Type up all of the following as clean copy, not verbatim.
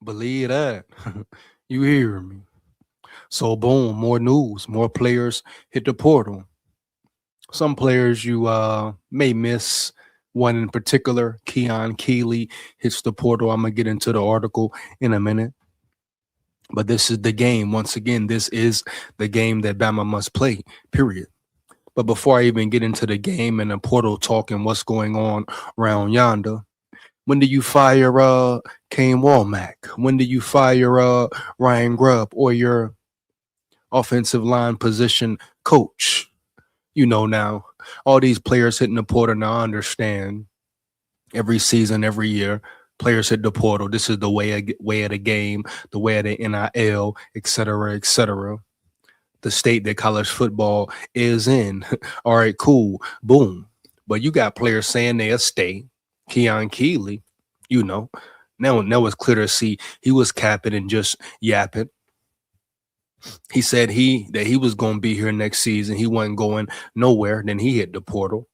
Believe that. You hear me? So boom, more news, more players hit the portal. Some players you may miss. One in particular, Keon Keely, hits the portal. I'm gonna get into the article in a minute. But this is the game. Once again, this is the game that Bama must play, period. But before I even get into the game and the portal talk and what's going on around yonder, when do you fire Kane Walmack? When do you fire Ryan Grubb or your offensive line position coach? You know now, all these players hitting the portal now. I understand every season, every year, players hit the portal. This is the way of the game, the way of the NIL, et cetera, et cetera. The state that college football is in. All right, cool, boom. But you got players saying they'll stay. Keon Keely, you know, now it's clear to see he was capping and just yapping. He said he was going to be here next season. He wasn't going nowhere. Then he hit the portal.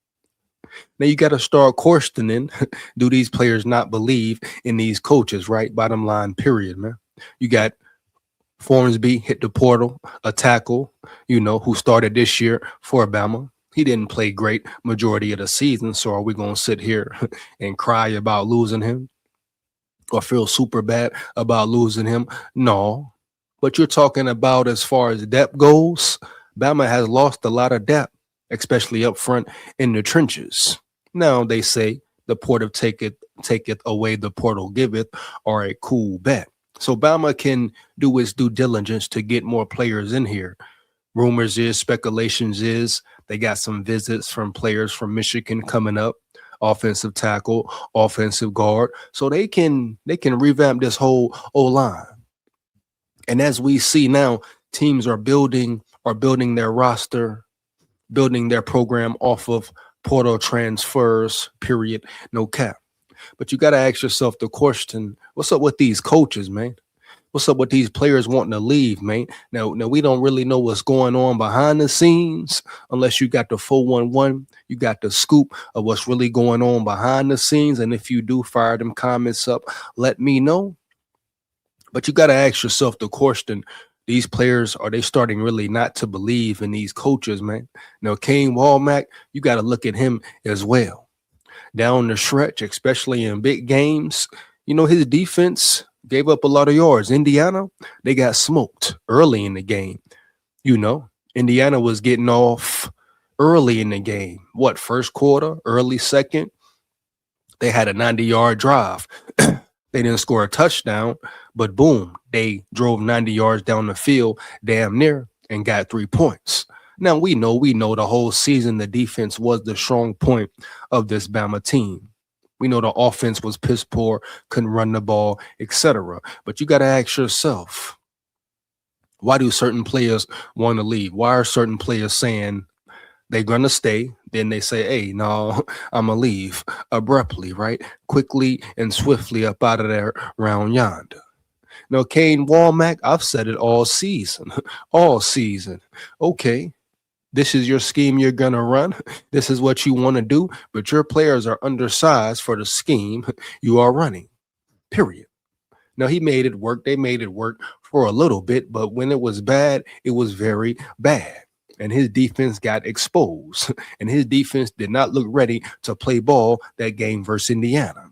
Now you got to start questioning: do these players not believe in these coaches? Right. Bottom line. Period, man. You got Formsby hit the portal, a tackle, who started this year for Bama. He didn't play great majority of the season. So are we going to sit here and cry about losing him or feel super bad about losing him? No. But you're talking about as far as depth goes, Bama has lost a lot of depth, especially up front in the trenches. Now they say the portal taketh away, the portal giveth, or a cool bet. So Bama can do its due diligence to get more players in here. Rumors is, speculations is, they got some visits from players from Michigan coming up, offensive tackle, offensive guard, so they can revamp this whole O line. And as we see now, teams are building their roster, building their program off of portal transfers, period, no cap. But you got to ask yourself the question, what's up with these coaches, man? What's up with these players wanting to leave, man? Now we don't really know what's going on behind the scenes unless you got the 411, you got the scoop of what's really going on behind the scenes. And if you do, fire them comments up, let me know. But you got to ask yourself the question, these players, are they starting really not to believe in these coaches, man? Now, Kane Walmack, you got to look at him as well. Down the stretch, especially in big games, his defense gave up a lot of yards. Indiana, they got smoked early in the game. Indiana was getting off early in the game. What, first quarter, early second? They had a 90-yard drive. They didn't score a touchdown, but boom, they drove 90 yards down the field, damn near, and got 3 points. Now we know the whole season the defense was the strong point of this Bama team. We know the offense was piss poor, couldn't run the ball, etc. But you got to ask yourself, why do certain players want to leave? Why are certain players saying they're going to stay? Then they say, hey, no, I'm going to leave abruptly, right? Quickly and swiftly up out of there round yonder. Now, Kane Walmack, I've said it all season, all season. Okay, this is your scheme you're going to run. This is what you want to do, but your players are undersized for the scheme you are running, period. Now, he made it work. They made it work for a little bit, but when it was bad, it was very bad. And his defense got exposed. And his defense did not look ready to play ball that game versus Indiana.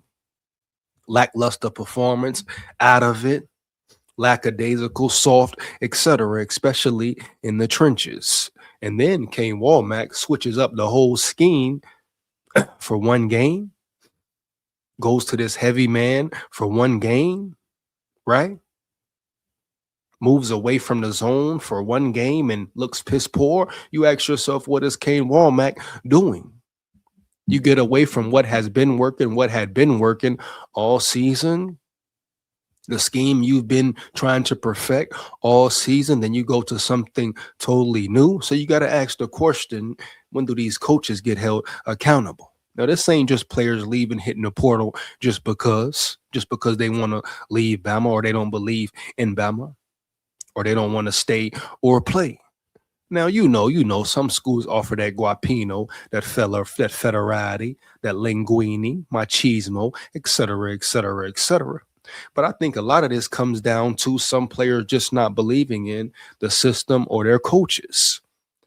Lackluster performance out of it, lackadaisical, soft, etc., especially in the trenches. And then Kane Walmack switches up the whole scheme for one game, goes to this heavy man for one game, right? Moves away from the zone for one game and looks piss poor. You ask yourself, what is Kane Walmack doing? You get away from what has been working, what had been working all season, the scheme you've been trying to perfect all season, then you go to something totally new. So you got to ask the question, when do these coaches get held accountable? Now, this ain't just players leaving, hitting the portal just because they want to leave Bama, or they don't believe in Bama, or they don't want to stay or play. Now, some schools offer that guapino, that federati, that linguine, machismo, etc., etc., etc. But I think a lot of this comes down to some players just not believing in the system or their coaches.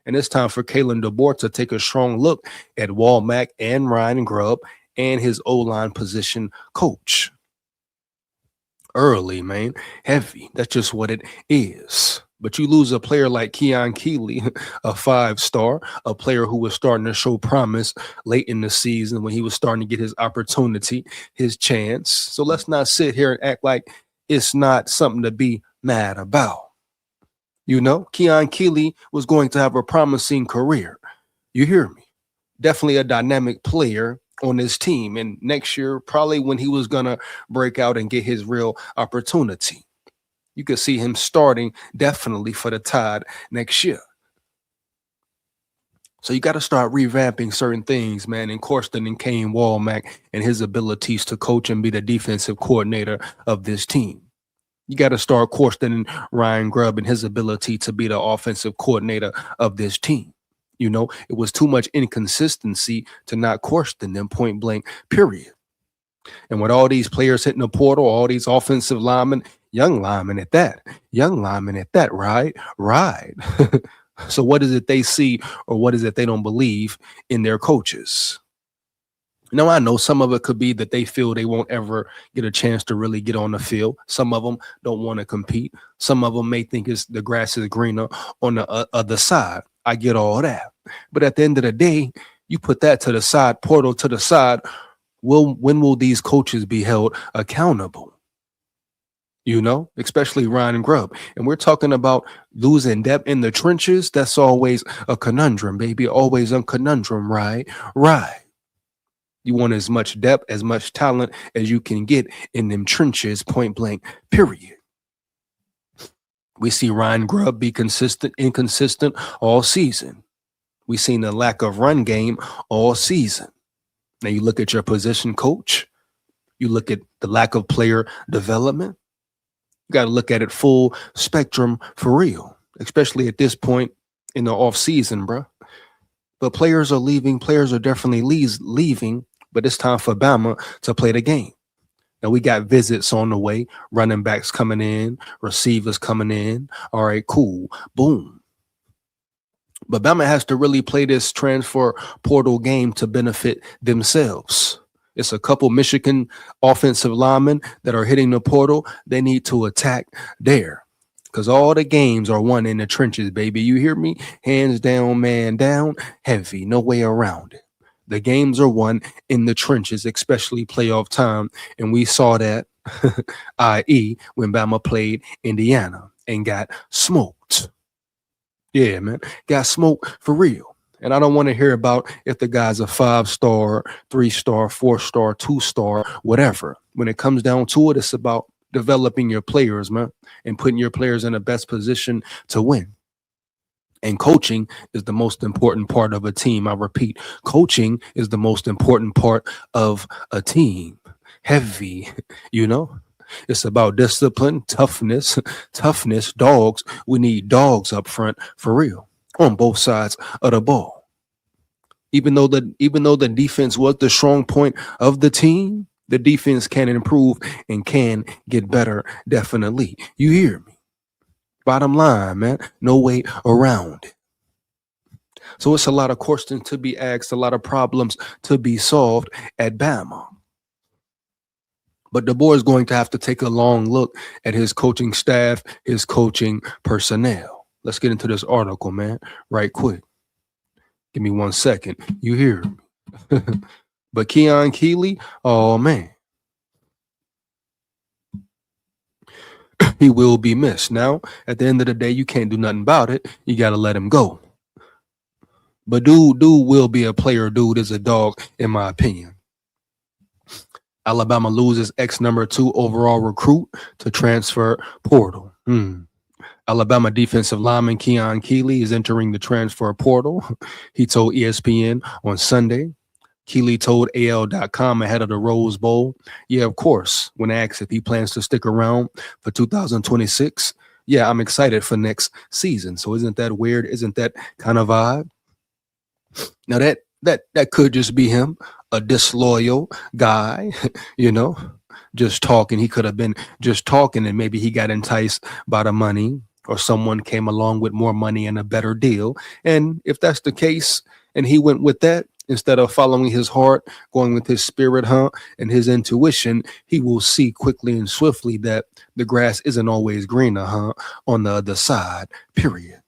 And it's time for Kalen DeBoer to take a strong look at Walmack and Ryan Grubb and his O-line position coach. Early, man, heavy. That's just what it is. But you lose a player like Keon Keely, a 5-star, a player who was starting to show promise late in the season when he was starting to get his opportunity, his chance. So let's not sit here and act like it's not something to be mad about. You know, Keon Keely was going to have a promising career. You hear me? Definitely a dynamic player on this team. And next year, probably when he was going to break out and get his real opportunity. You could see him starting definitely for the Tide next year. So you got to start revamping certain things, man. And Corsten and Kane Walmack and his abilities to coach and be the defensive coordinator of this team. You got to start Corsten and Ryan Grubb and his ability to be the offensive coordinator of this team. You know, it was too much inconsistency to not Corsten them point blank, period. And with all these players hitting the portal, all these offensive linemen, young linemen at that, right? Right. So what is it they see or what is it they don't believe in their coaches? Now, I know some of it could be that they feel they won't ever get a chance to really get on the field. Some of them don't want to compete. Some of them may think it's the grass is greener on the other side. I get all that. But at the end of the day, you put that to the side, portal to the side. When will these coaches be held accountable? You know, especially Ryan Grubb. And we're talking about losing depth in the trenches. That's always a conundrum, baby. Always a conundrum, right? Right. You want as much depth, as much talent as you can get in them trenches, point blank, period. We see Ryan Grubb be inconsistent all season. We've seen the lack of run game all season. Now you look at your position coach, you look at the lack of player development. You got to look at it full spectrum for real, especially at this point in the off season, bro. But players are leaving. Players are definitely leaving. But it's time for BAMA to play the game. Now we got visits on the way, running backs coming in, receivers coming in. All right, cool. Boom. But Bama has to really play this transfer portal game to benefit themselves. It's a couple Michigan offensive linemen that are hitting the portal. They need to attack there because all the games are won in the trenches, baby. You hear me? Hands down, man down, heavy. No way around it. The games are won in the trenches, especially playoff time. And we saw that, i.e., when Bama played Indiana and got smoked. Yeah, man, got smoked for real. And I don't want to hear about if the guy's a 5-star, 3-star, 4-star, 2-star, whatever. When it comes down to it, it's about developing your players, man, and putting your players in the best position to win. And coaching is the most important part of a team. I repeat, coaching is the most important part of a team. Heavy, you know? It's about discipline, toughness, dogs. We need dogs up front for real on both sides of the ball. Even though the defense was the strong point of the team, the defense can improve and can get better, definitely. You hear me? Bottom line, man, no way around it. So it's a lot of questions to be asked, a lot of problems to be solved at Bama. But DeBoer is going to have to take a long look at his coaching staff, his coaching personnel. Let's get into this article, man, right quick. Give me 1 second. You hear me? But Keon Keely, oh, man. He will be missed. Now, at the end of the day, you can't do nothing about it. You got to let him go. But dude will be a player. Dude is a dog, in my opinion. Alabama loses number 2 overall recruit to transfer portal. Alabama defensive lineman Keon Keely is entering the transfer portal. He told ESPN on Sunday. Keely told AL.com ahead of the Rose Bowl. Yeah, of course, when asked if he plans to stick around for 2026, yeah, I'm excited for next season. So isn't that weird? Isn't that kind of odd? Now that could just be him, a disloyal guy, you know. just talking. He could have been just talking, and maybe he got enticed by the money, or someone came along with more money and a better deal. And if that's the case, and he went with that instead of following his heart, going with his spirit, and his intuition, he will see quickly and swiftly that the grass isn't always greener, on the other side. Period.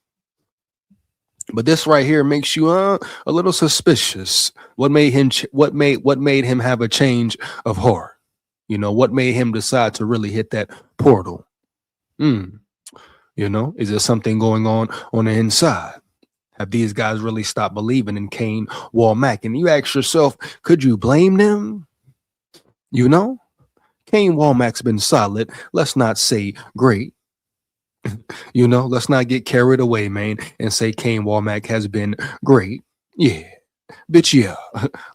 But this right here makes you a little suspicious. What made him have a change of heart? What made him decide to really hit that portal? Mm, is there something going on the inside? Have these guys really stopped believing in Kane Walmack? And you ask yourself, could you blame them? You know, Kane Walmack's been solid. Let's not say great. Let's not get carried away, man, and say Kane Walmack has been great. Yeah, bitch, yeah.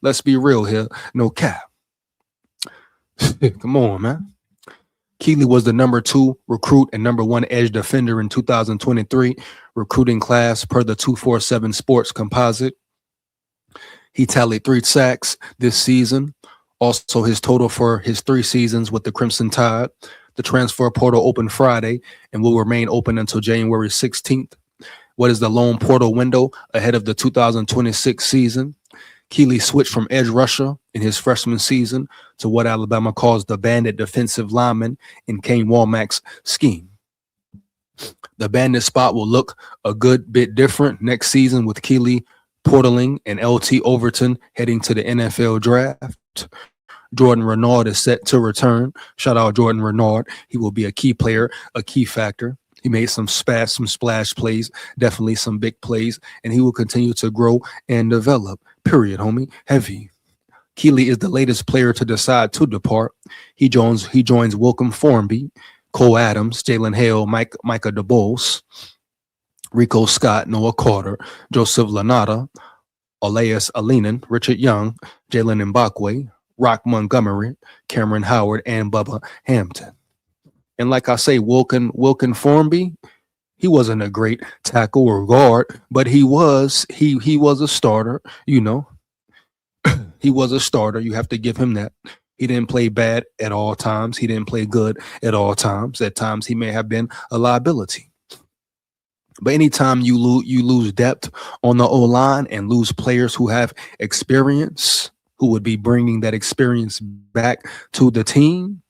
Let's be real here. No cap. Come on, man. Keely was the number 2 recruit and number 1 edge defender in 2023 recruiting class per the 247 Sports Composite. He tallied 3 sacks this season. Also, his total for his 3 seasons with the Crimson Tide. The transfer portal opened Friday and will remain open until January 16th. What is the loan portal window ahead of the 2026 season? Keely switched from edge rusher in his freshman season to what Alabama calls the bandit defensive lineman in Kane Walmack's scheme. The bandit spot will look a good bit different next season with Keely portaling and LT Overton heading to the NFL draft. Jordan Renard is set to return. Shout out Jordan Renard. He will be a key player, a key factor. He made some splash plays, definitely some big plays, and he will continue to grow and develop. Period, homie. Heavy. Keely is the latest player to decide to depart. He joins Wilcom Formby, Cole Adams, Jalen Hale, Micah DeBose, Rico Scott, Noah Carter, Joseph Lanata, Elias Alinen, Richard Young, Jalen Mbakwe, Rock Montgomery, Cameron Howard, and Bubba Hampton. And like I say, Wilkin Formby, he wasn't a great tackle or guard, but he was a starter, He was a starter. You have to give him that. He didn't play bad at all times. He didn't play good at all times. At times, he may have been a liability. But anytime you lose depth on the O-line and lose players who have experience, who would be bringing that experience back to the team,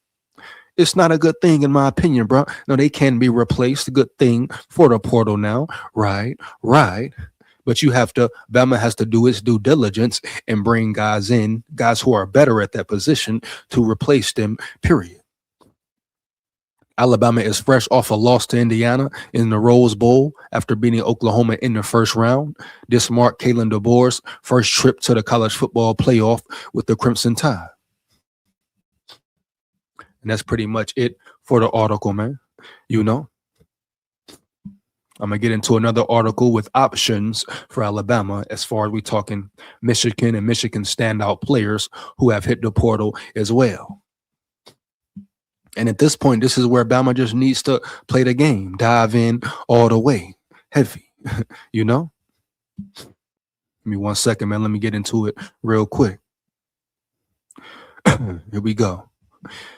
it's not a good thing, in my opinion, bro. No, they can be replaced. Good thing for the portal now. Right. But Bama has to do its due diligence and bring guys who are better at that position to replace them, period. Alabama is fresh off a loss to Indiana in the Rose Bowl after beating Oklahoma in the first round. This marked Kalen DeBoer's first trip to the college football playoff with the Crimson Tide. And that's pretty much it for the article, man. I'm going to get into another article with options for Alabama as far as we talking Michigan and Michigan standout players who have hit the portal as well. And at this point, this is where Bama just needs to play the game, dive in all the way, heavy, Give me 1 second, man. Let me get into it real quick. Here we go.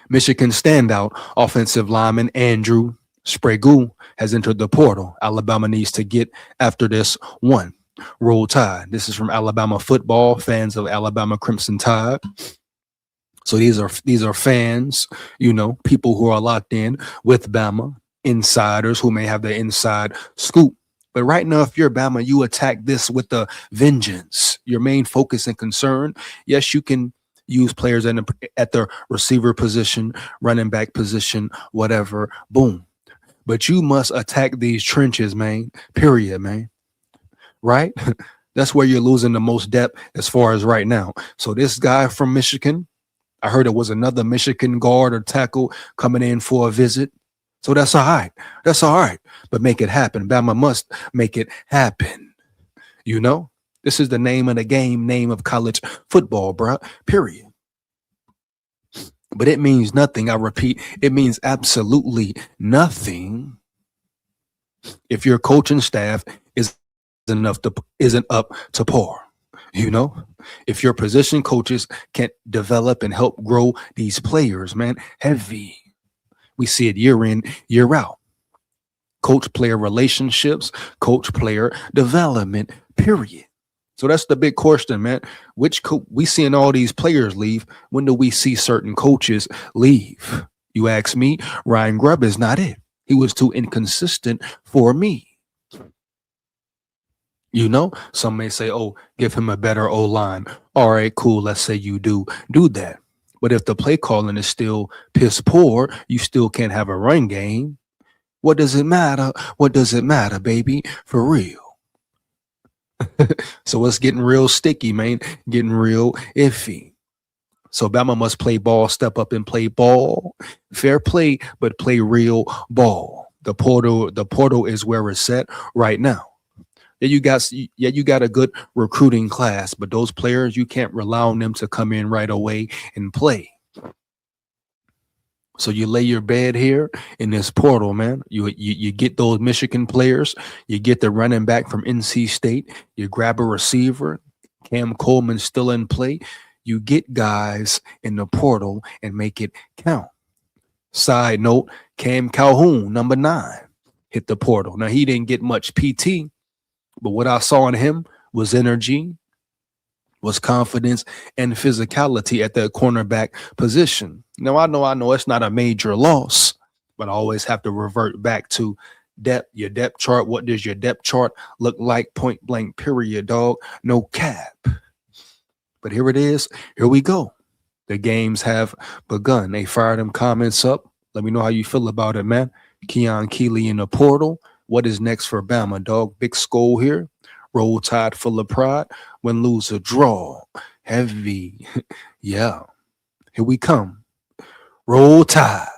Michigan standout offensive lineman Andrew Sprague has entered the portal. Alabama needs to get after this one. Roll Tide. This is from Alabama football, fans of Alabama Crimson Tide. So these are fans, people who are locked in with Bama, insiders who may have the inside scoop. But right now, if you're Bama, you attack this with a vengeance. Your main focus and concern, yes, you can use players at the receiver position, running back position, whatever, boom. But you must attack these trenches, man, period, man, right? That's where you're losing the most depth as far as right now. So this guy from Michigan, I heard it was another Michigan guard or tackle coming in for a visit. So that's all right. That's all right. But make it happen. Bama must make it happen. This is the name of the game, name of college football, bro. Period. But it means nothing. I repeat, it means absolutely nothing if your coaching staff isn't up to par. You know, if your position coaches can't develop and help grow these players, man, heavy. We see it year in, year out. Coach player relationships, coach player development, period. So that's the big question, man. We seeing all these players leave. When do we see certain coaches leave? You ask me, Ryan Grubb is not it. He was too inconsistent for me. You know, some may say, oh, give him a better O line. All right, cool. Let's say you do that. But if the play calling is still piss poor, you still can't have a run game. What does it matter? What does it matter, baby? For real. So it's getting real sticky, man. Getting real iffy. So Bama must play ball, step up and play ball. Fair play, but play real ball. The portal is where it's at right now. You got a good recruiting class, but those players, you can't rely on them to come in right away and play. So you lay your bed here in this portal, man. You get those Michigan players, you get the running back from NC State, you grab a receiver, Cam Coleman still in play. You get guys in the portal and make it count. Side note, Cam Calhoun, number 9, hit the portal. Now he didn't get much PT, but what I saw in him was energy, was confidence, and physicality at the cornerback position. Now, I know it's not a major loss, but I always have to revert back to depth, your depth chart. What does your depth chart look like? Point blank, period, dog. No cap. But here it is. Here we go. The games have begun. They fire them comments up. Let me know how you feel about it, man. Keon Keely in the portal. What is next for Bama, dog? Big skull here. Roll Tide full of pride. Win, lose, or draw. Heavy. Yeah. Here we come. Roll Tide.